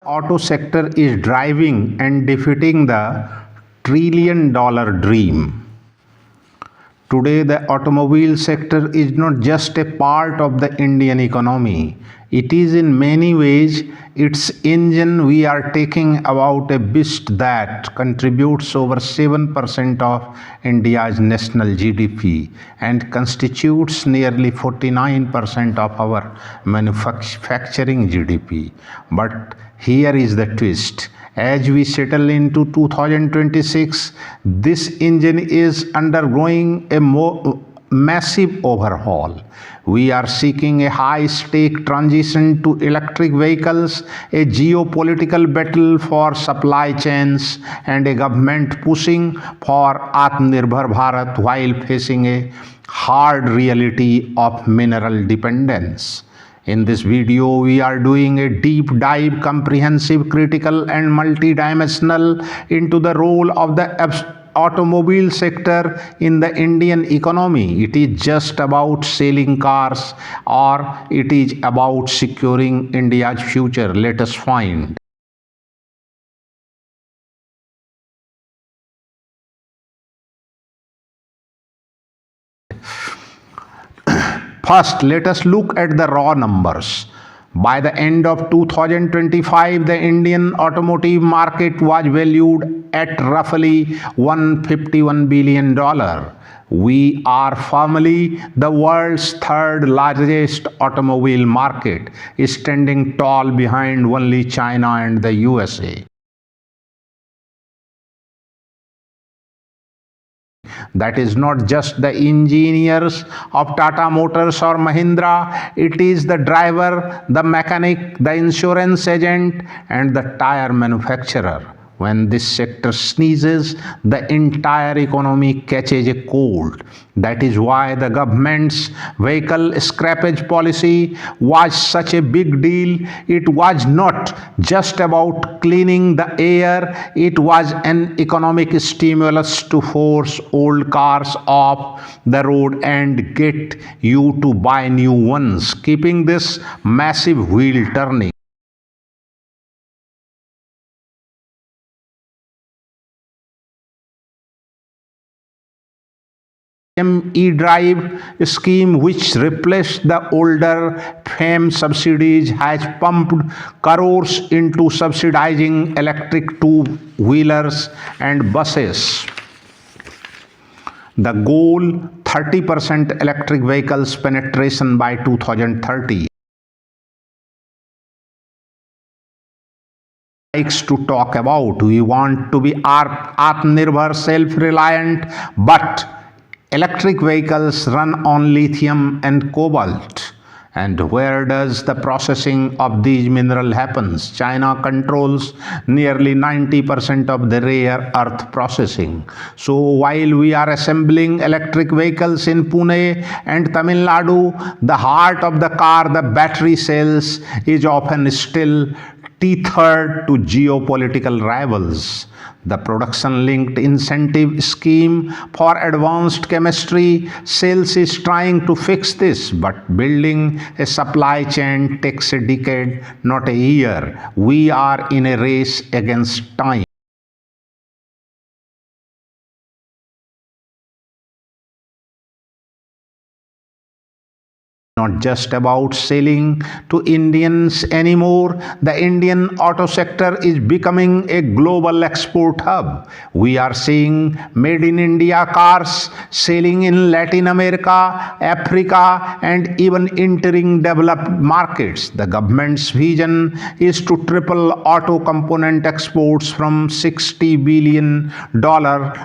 Auto sector is driving and defeating the trillion-dollar dream. Today, the automobile sector is not just a part of the Indian economy. It is in many ways its engine. We are talking about a beast that contributes over 7% of India's national GDP and constitutes nearly 49% of our manufacturing GDP. But here is the twist. As we settle into 2026, this engine is undergoing a massive overhaul. We are seeking a high stake transition to electric vehicles, a geopolitical battle for supply chains, and a government pushing for Atmanirbhar Bharat while facing a hard reality of mineral dependence. In this video, we are doing a deep dive, comprehensive, critical, and multidimensional into the role of the automobile sector in the Indian economy. It is just about selling cars or it is about securing India's future. Let us find. First, let us look at the raw numbers. By the end of 2025, the Indian automotive market was valued at roughly $151 billion. We are firmly the world's third largest automobile market, standing tall behind only China and the USA. That is not just the engineers of Tata Motors or Mahindra, it is the driver, the mechanic, the insurance agent, and the tire manufacturer. When this sector sneezes, the entire economy catches a cold. That is why the government's vehicle scrappage policy was such a big deal. It was not just about cleaning the air, it was an economic stimulus to force old cars off the road and get you to buy new ones, keeping this massive wheel turning. E-Drive scheme, which replaced the older FAME subsidies, has pumped crores into subsidizing electric two-wheelers and buses. The goal, 30% electric vehicles penetration by 2030. Likes to talk about. We want to be Atmanirbhar, self-reliant, but electric vehicles run on lithium and cobalt. And where does the processing of these minerals happens? China controls nearly 90% of the rare earth processing. So while we are assembling electric vehicles in Pune and Tamil Nadu, the heart of the car, the battery cells, is often still tethered to geopolitical rivals. The production-linked incentive scheme for advanced chemistry cells is trying to fix this, but building a supply chain takes a decade, not a year. We are in a race against time. Not just about selling to Indians anymore. The Indian auto sector is becoming a global export hub. We are seeing made in India cars selling in Latin America, Africa, and even entering developed markets. The government's vision is to triple auto component exports from $60 billion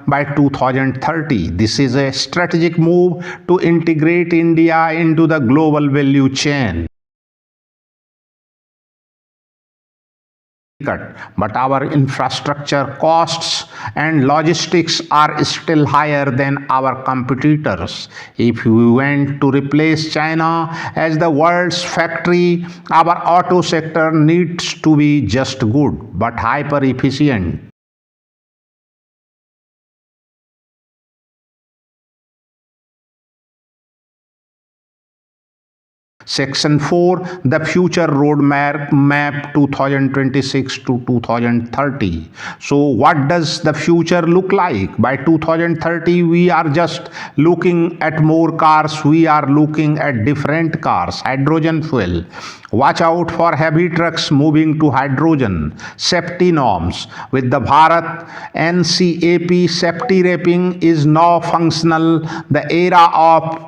by 2030. This is a strategic move to integrate India into the global value chain. But our infrastructure costs and logistics are still higher than our competitors. If we want to replace China as the world's factory, our auto sector needs to be just good but hyper efficient. Section 4, the future roadmap map 2026 to 2030. So what does the future look like? By 2030, we are just looking at more cars. We are looking at different cars, hydrogen fuel. Watch out for heavy trucks moving to hydrogen. Safety norms. With the Bharat NCAP safety rating is now functional. The era of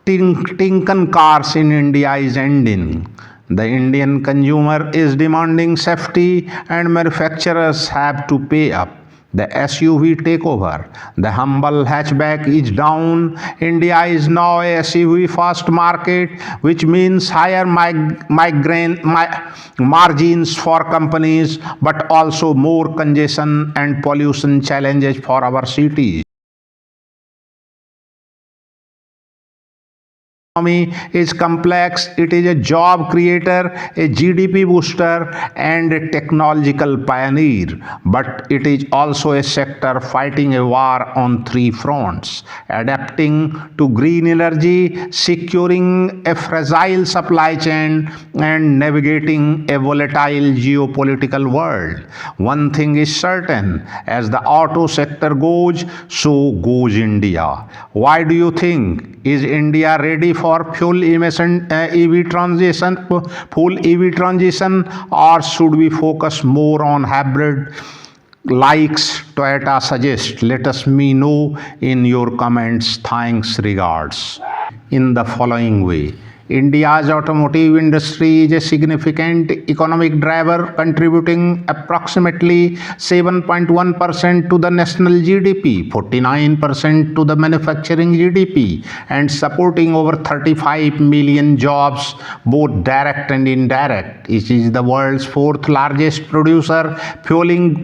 Tinkan cars in India is ending. The Indian consumer is demanding safety and manufacturers have to pay up. The SUV takeover. The humble hatchback is down. India is now a SUV fast market, which means higher margins for companies, but also more congestion and pollution challenges for our cities. Economy is complex. It is a job creator, a GDP booster, and a technological pioneer. But it is also a sector fighting a war on three fronts: adapting to green energy, securing a fragile supply chain, and navigating a volatile geopolitical world. One thing is certain: as the auto sector goes, so goes India. Why do you think? Is India ready for full EV transition, or should we focus more on hybrid likes Toyota suggests? Let us know in your comments. Thanks, regards. In the following way. India's automotive industry is a significant economic driver, contributing approximately 7.1% to the national GDP, 49% to the manufacturing GDP, and supporting over 35 million jobs, both direct and indirect. It is the world's fourth largest producer, fueling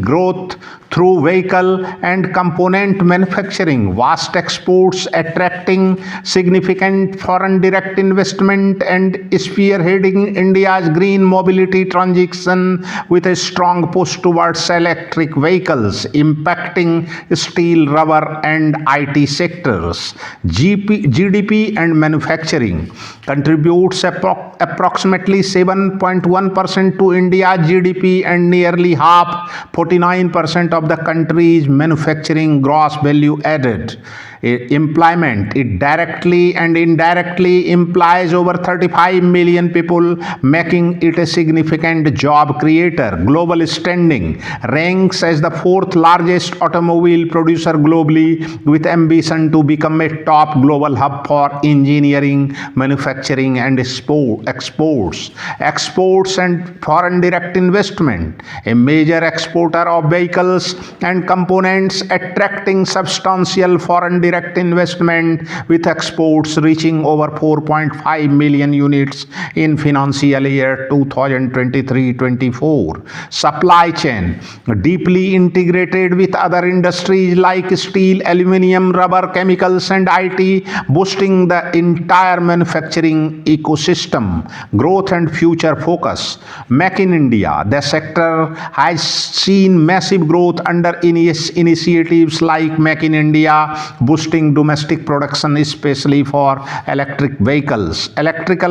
growth through vehicle and component manufacturing, vast exports attracting significant foreign direct investment, and spearheading India's green mobility transition with a strong push towards electric vehicles, impacting steel, rubber, and IT sectors. GDP and manufacturing contributes approximately 7.1% to India's GDP and nearly half, 49% of the country's manufacturing gross value added. Employment, it directly and indirectly implies over 35 million people, making it a significant job creator. Global standing, ranks as the fourth largest automobile producer globally, with ambition to become a top global hub for engineering, manufacturing, and exports. Exports and foreign direct investment, a major exporter of vehicles and components, attracting substantial foreign direct investment, with exports reaching over 4.5 million units in financial year 2023-24. Supply chain, deeply integrated with other industries like steel, aluminium, rubber, chemicals, and IT, boosting the entire manufacturing ecosystem. Growth and future focus. Make in India, the sector has seen massive growth under initiatives like Make in India, boosting domestic production, especially for electric vehicles. Electric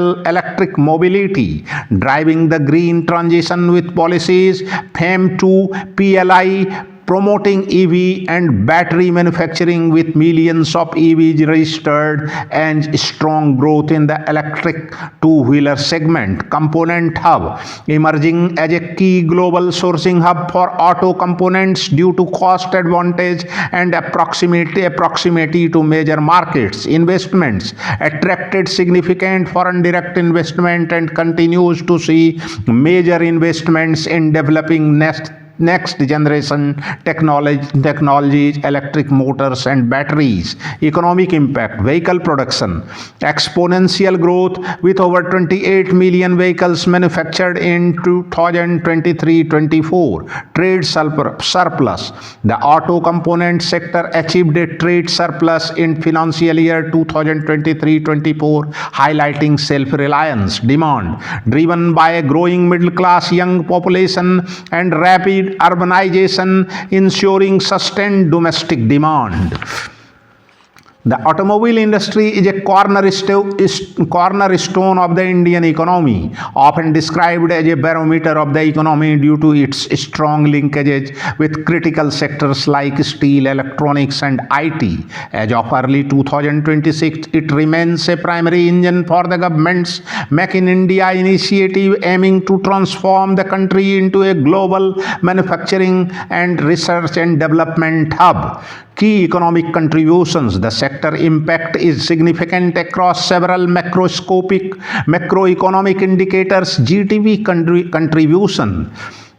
mobility, driving the green transition with policies, FAME 2, PLI, promoting EV and battery manufacturing with millions of EVs registered, and strong growth in the electric two-wheeler segment. Component hub, emerging as a key global sourcing hub for auto components due to cost advantage and proximity to major markets. Investments, attracted significant foreign direct investment and continues to see major investments in developing next generation technologies, electric motors and batteries. Economic impact, vehicle production, exponential growth with over 28 million vehicles manufactured in 2023-24. Trade surplus, the auto component sector achieved a trade surplus in financial year 2023-24, highlighting self-reliance. Demand, driven by a growing middle class, young population, and rapid urbanization, ensuring sustained domestic demand. The automobile industry is a cornerstone of the Indian economy, often described as a barometer of the economy due to its strong linkages with critical sectors like steel, electronics, and IT. As of early 2026, it remains a primary engine for the government's Make in India initiative, aiming to transform the country into a global manufacturing and research and development hub. Key economic contributions. The sector impact is significant across several macroeconomic indicators. GDP contribution.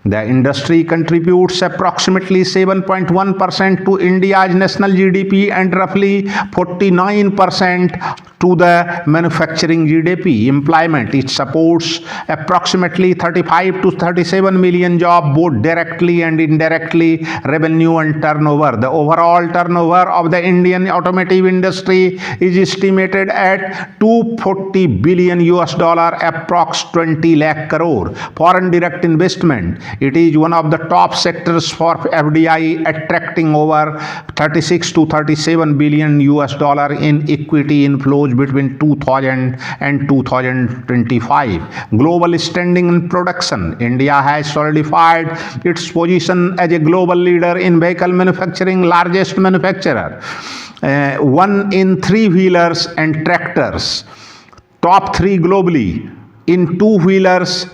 The industry contributes approximately 7.1% to India's national GDP and roughly 49% to the manufacturing GDP. Employment. It supports approximately 35 to 37 million jobs, both directly and indirectly. Revenue and turnover. The overall turnover of the Indian automotive industry is estimated at 240 billion US dollar, approx 20 lakh crore. Foreign direct investment. It is one of the top sectors for FDI, attracting over 36 to 37 billion US dollar in equity inflows between 2000 and 2025. Global standing and production. India has solidified its position as a global leader in vehicle manufacturing, largest manufacturer. One in three-wheelers and tractors. Top three globally in two-wheelers,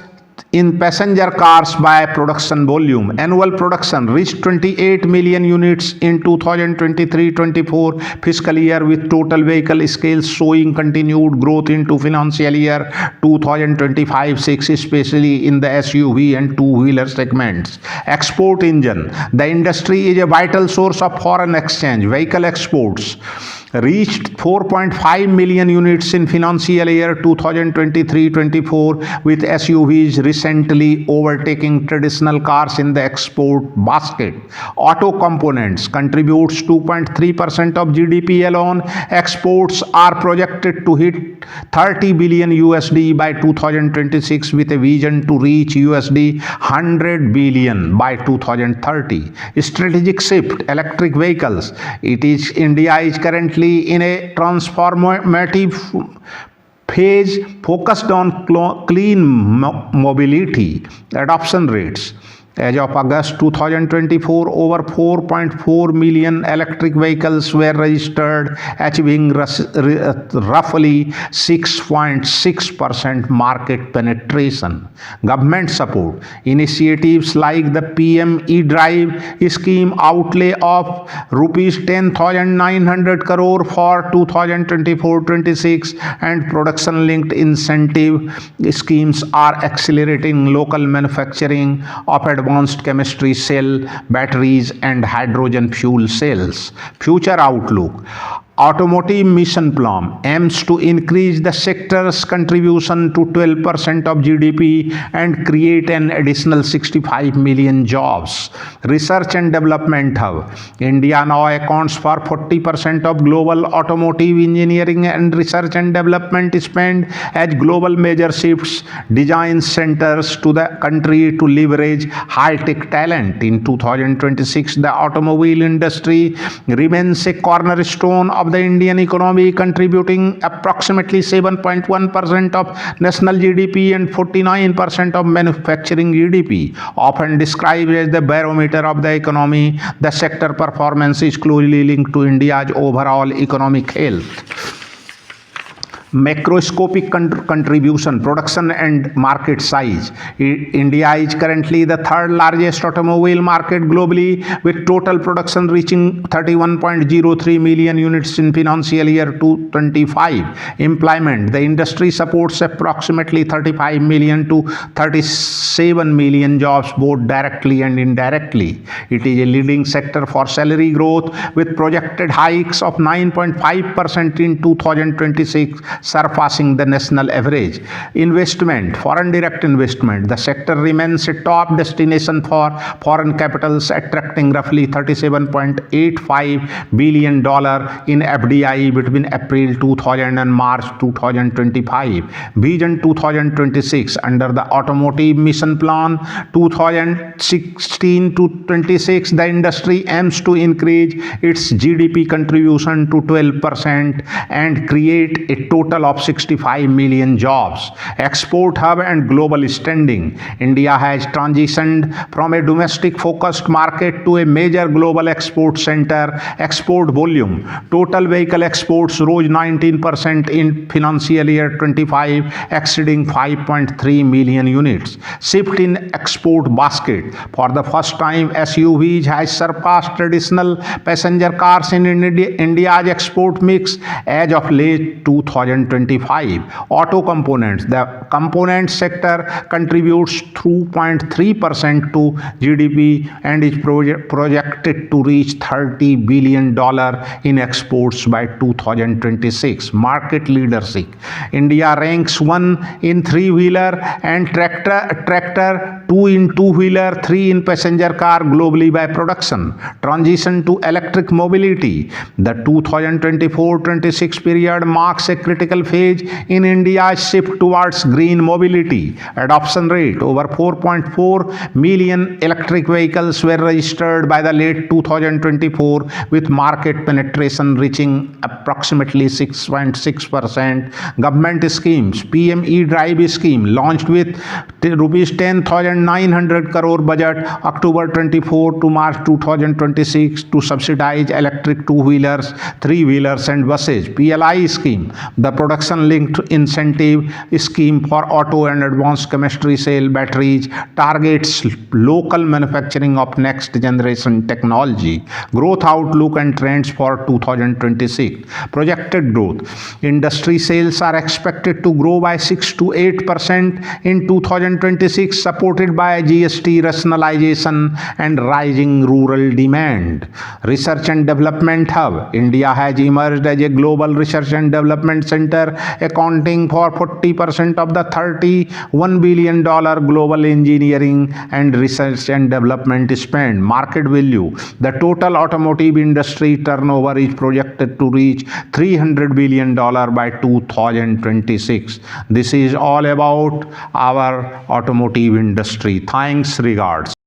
in passenger cars by production volume. Annual production reached 28 million units in 2023-24 fiscal year, with total vehicle scales showing continued growth into financial year 2025-6, especially in the SUV and two-wheeler segments. Export engine. The industry is a vital source of foreign exchange. Vehicle exports reached 4.5 million units in financial year 2023-24, with SUVs recently overtaking traditional cars in the export basket. Auto components contributes 2.3% of GDP alone. Exports are projected to hit 30 billion USD by 2026, with a vision to reach USD 100 billion by 2030. Strategic shift. Electric vehicles. India is currently in a transformative phase focused on clean mobility. Adoption rates. As of August 2024, over 4.4 million electric vehicles were registered, achieving roughly 6.6% market penetration. Government support. Initiatives like the PM E-Drive scheme, outlay of rupees 10,900 crore for 2024-26, and production-linked incentive schemes are accelerating local manufacturing of advanced chemistry cell, batteries, and hydrogen fuel cells. Future outlook. Automotive Mission Plan aims to increase the sector's contribution to 12% of GDP and create an additional 65 million jobs. Research and Development Hub. India now accounts for 40% of global automotive engineering and research and development spend, as global major shifts design centers to the country to leverage high-tech talent. In 2026, the automobile industry remains a cornerstone of the Indian economy, contributing approximately 7.1% of national GDP and 49% of manufacturing GDP. Often described as the barometer of the economy, the sector performance is closely linked to India's overall economic health. Macroscopic contribution, production and market size. India is currently the third largest automobile market globally, with total production reaching 31.03 million units in financial year 2025. Employment. The industry supports approximately 35 million to 37 million jobs, both directly and indirectly. It is a leading sector for salary growth, with projected hikes of 9.5% in 2026 surpassing the national average. Investment, foreign direct investment. The sector remains a top destination for foreign capitals, attracting roughly $37.85 billion in FDI between April 2000 and March 2025. Vision 2026. Under the Automotive Mission Plan 2016 to 26, the industry aims to increase its GDP contribution to 12% and create a total of 65 million jobs. Export hub and global standing. India has transitioned from a domestic focused market to a major global export center. Export volume. Total vehicle exports rose 19% in financial year 25, exceeding 5.3 million units. Shift in export basket. For the first time, SUVs has surpassed traditional passenger cars in India's export mix as of late 2025. Auto components. The component sector contributes 2.3% to GDP and is projected to reach $30 billion in exports by 2026. Market leadership. India ranks 1 in three-wheeler and tractor, 2 in two-wheeler, 3 in passenger car globally by production. Transition to electric mobility. The 2024-26 period marks a critical phase in India's shift towards green mobility. Adoption rate. Over 4.4 million electric vehicles were registered by the late 2024, with market penetration reaching approximately 6.6%. Government schemes. PM E-Drive scheme launched with rupees 10,900 crore budget October 24 to March 2026 to subsidize electric two-wheelers, three-wheelers and buses. PLI scheme. The production linked incentive scheme for auto and advanced chemistry cell batteries targets local manufacturing of next generation technology. Growth outlook and trends for 2026. Projected growth. Industry sales are expected to grow by 6 to 8% in 2026, supported by GST rationalization and rising rural demand. Research and development hub. India has emerged as a global research and development center, accounting for 40% of the $31 billion global engineering and research and development spend. Market value. The total automotive industry turnover is projected to reach $300 billion by 2026. This is all about our automotive industry. Thanks, regards.